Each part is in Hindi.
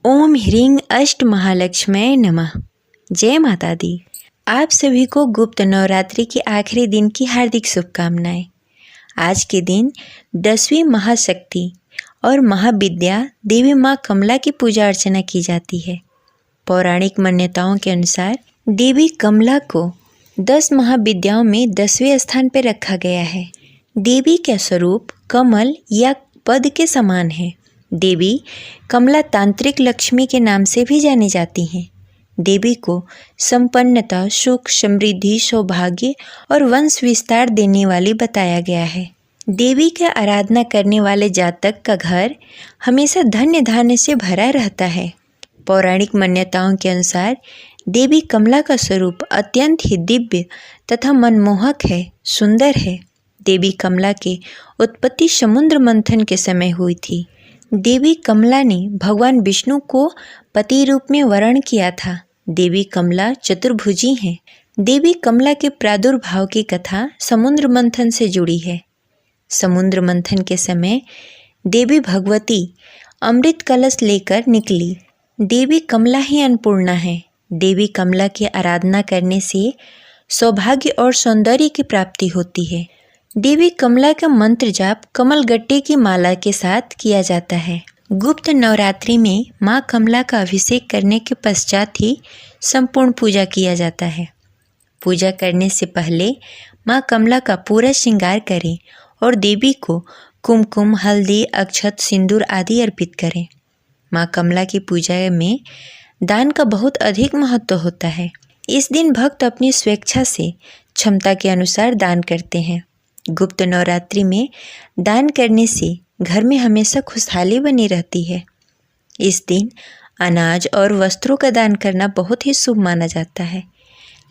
ओम ह्रीं अष्ट महालक्ष्म्यै नमः। जय माता दी। आप सभी को गुप्त नवरात्रि के आखिरी दिन की हार्दिक शुभकामनाएं। आज के दिन 10वीं महाशक्ति और महाविद्या देवी माँ कमला की पूजा अर्चना की जाती है। पौराणिक मान्यताओं के अनुसार देवी कमला को 10 महाविद्याओं में 10वें स्थान पर रखा गया है। देवी का स्वरूप कमल या पद के समान है। देवी कमला तांत्रिक लक्ष्मी के नाम से भी जानी जाती हैं। देवी को संपन्नता, सुख, समृद्धि, सौभाग्य और वंश विस्तार देने वाली बताया गया है। देवी की आराधना करने वाले जातक का घर हमेशा धन्य धान्य से भरा रहता है। पौराणिक मान्यताओं के अनुसार देवी कमला का स्वरूप अत्यंत ही दिव्य तथा मनमोहक है, सुंदर है। देवी कमला की उत्पत्ति समुद्र मंथन के समय हुई थी। देवी कमला ने भगवान विष्णु को पति रूप में वर्ण किया था। देवी कमला चतुर्भुजी हैं। देवी कमला के प्रादुर्भाव की कथा समुद्र मंथन से जुड़ी है। समुद्र मंथन के समय देवी भगवती अमृत कलश लेकर निकली। देवी कमला ही अन्नपूर्णा है। देवी कमला की आराधना करने से सौभाग्य और सौंदर्य की प्राप्ति होती है। देवी कमला का मंत्र जाप कमल गट्टे की माला के साथ किया जाता है। गुप्त नवरात्रि में माँ कमला का अभिषेक करने के पश्चात ही संपूर्ण पूजा किया जाता है। पूजा करने से पहले माँ कमला का पूरा श्रृंगार करें और देवी को कुमकुम, हल्दी, अक्षत, सिंदूर आदि अर्पित करें। माँ कमला की पूजा में दान का बहुत अधिक महत्व होता है। इस दिन भक्त अपनी स्वेच्छा से क्षमता के अनुसार दान करते हैं। गुप्त नवरात्रि में दान करने से घर में हमेशा खुशहाली बनी रहती है। इस दिन अनाज और वस्त्रों का दान करना बहुत ही शुभ माना जाता है,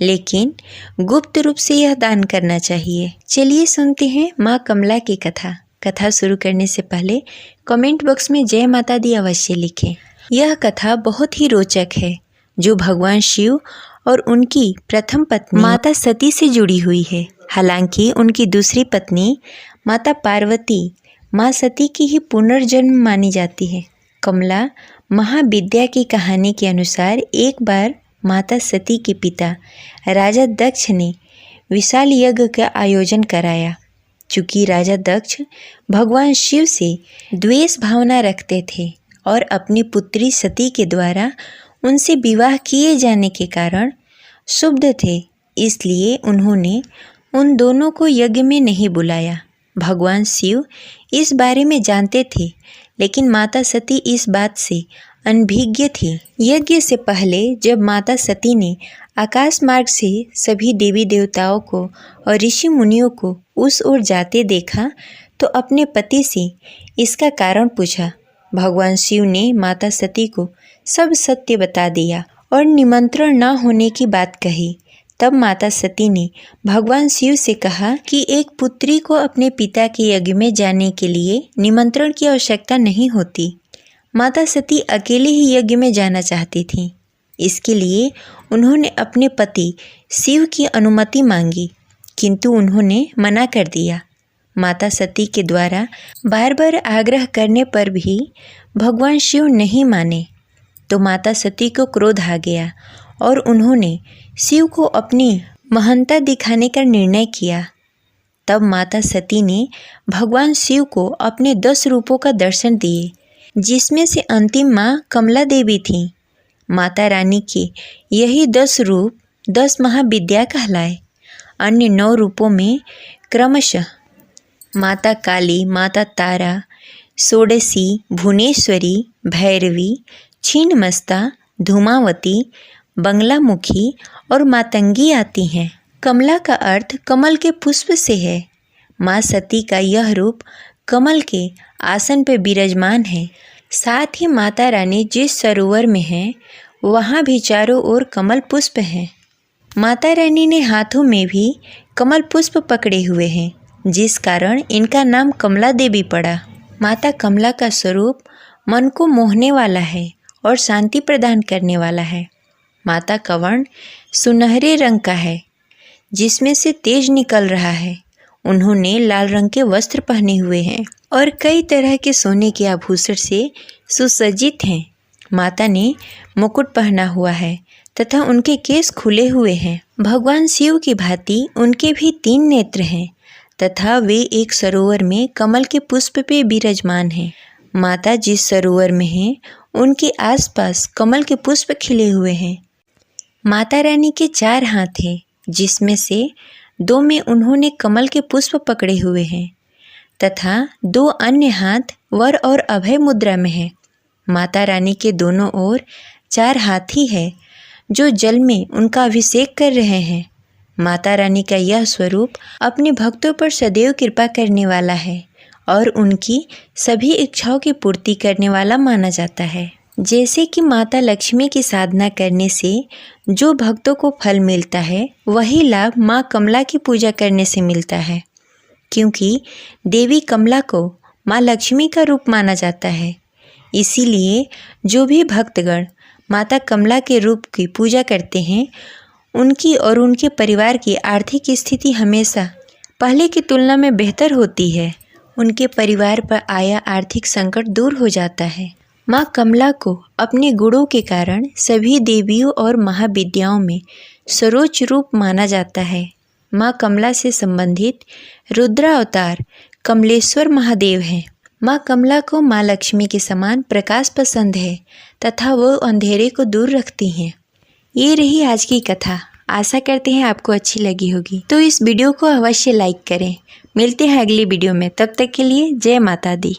लेकिन गुप्त रूप से यह दान करना चाहिए। चलिए सुनते हैं माँ कमला की कथा। कथा शुरू करने से पहले कमेंट बॉक्स में जय माता दी अवश्य लिखें। यह कथा बहुत ही रोचक है, जो भगवान शिव और उनकी प्रथम पत्नी माता सती से जुड़ी हुई है। हालांकि उनकी दूसरी पत्नी माता पार्वती माँ सती की ही पुनर्जन्म मानी जाती है। कमला महाविद्या की कहानी के अनुसार एक बार माता सती के पिता राजा दक्ष ने विशाल यज्ञ का आयोजन कराया। चूँकि राजा दक्ष भगवान शिव से द्वेष भावना रखते थे और अपनी पुत्री सती के द्वारा उनसे विवाह किए जाने के कारण क्षुब्ध थे, इसलिए उन्होंने उन दोनों को यज्ञ में नहीं बुलाया। भगवान शिव इस बारे में जानते थे, लेकिन माता सती इस बात से अनभिज्ञ थी। यज्ञ से पहले जब माता सती ने आकाश मार्ग से सभी देवी देवताओं को और ऋषि मुनियों को उस ओर जाते देखा तो अपने पति से इसका कारण पूछा। भगवान शिव ने माता सती को सब सत्य बता दिया और निमंत्रण न होने की बात कही। तब माता सती ने भगवान शिव से कहा कि एक पुत्री को अपने पिता के यज्ञ में जाने के लिए निमंत्रण की आवश्यकता नहीं होती। माता सती अकेले ही यज्ञ में जाना चाहती थीं। इसके लिए उन्होंने अपने पति शिव की अनुमति मांगी, किंतु उन्होंने मना कर दिया। माता सती के द्वारा बार बार आग्रह करने पर भी भगवान शिव नहीं माने, तो माता सती को क्रोध आ गया और उन्होंने शिव को अपनी महानता दिखाने का निर्णय किया। तब माता सती ने भगवान शिव को अपने 10 रूपों का दर्शन दिए, जिसमें से अंतिम माँ कमला देवी थीं। माता रानी के यही 10 रूप 10 महाविद्या कहलाए। अन्य 9 रूपों में क्रमशः माता काली, माता तारा, षोडशी, भुवनेश्वरी, भैरवी, छिन्नमस्ता, धूमावती, बंगलामुखी और मातंगी आती हैं। कमला का अर्थ कमल के पुष्प से है। माँ सती का यह रूप कमल के आसन पर विराजमान है। साथ ही माता रानी जिस सरोवर में हैं, वहाँ भी चारों ओर कमल पुष्प हैं। माता रानी ने हाथों में भी कमल पुष्प पकड़े हुए हैं, जिस कारण इनका नाम कमला देवी पड़ा। माता कमला का स्वरूप मन को मोहने वाला है और शांति प्रदान करने वाला है। माता का वर्ण सुनहरे रंग का है, जिसमें से तेज निकल रहा है। उन्होंने लाल रंग के वस्त्र पहने हुए हैं और कई तरह के सोने के आभूषण से सुसज्जित हैं। माता ने मुकुट पहना हुआ है तथा उनके केस खुले हुए हैं। भगवान शिव की भांति उनके भी 3 नेत्र हैं तथा वे एक सरोवर में कमल के पुष्प पे विराजमान हैं। माता जिस सरोवर में हैं उनके आसपास कमल के पुष्प खिले हुए हैं। माता रानी के 4 हाथ हैं, जिसमें से 2 में उन्होंने कमल के पुष्प पकड़े हुए हैं तथा 2 अन्य हाथ वर और अभय मुद्रा में हैं। माता रानी के दोनों ओर 4 हाथी है जो जल में उनका अभिषेक कर रहे हैं। माता रानी का यह स्वरूप अपने भक्तों पर सदैव कृपा करने वाला है और उनकी सभी इच्छाओं की पूर्ति करने वाला माना जाता है। जैसे कि माता लक्ष्मी की साधना करने से जो भक्तों को फल मिलता है, वही लाभ माँ कमला की पूजा करने से मिलता है, क्योंकि देवी कमला को माँ लक्ष्मी का रूप माना जाता है। इसीलिए जो भी भक्तगण माता कमला के रूप की पूजा करते हैं, उनकी और उनके परिवार की आर्थिक स्थिति हमेशा पहले की तुलना में बेहतर होती है। उनके परिवार पर आया आर्थिक संकट दूर हो जाता है। माँ कमला को अपने गुणों के कारण सभी देवियों और महाविद्याओं में सर्वोच्च रूप माना जाता है। माँ कमला से संबंधित रुद्रावतार कमलेश्वर महादेव हैं। माँ कमला को माँ लक्ष्मी के समान प्रकाश पसंद है तथा वो अंधेरे को दूर रखती हैं। ये रही आज की कथा। आशा करते हैं आपको अच्छी लगी होगी, तो इस वीडियो को अवश्य लाइक करें। मिलते हैं अगली वीडियो में, तब तक के लिए जय माता दी।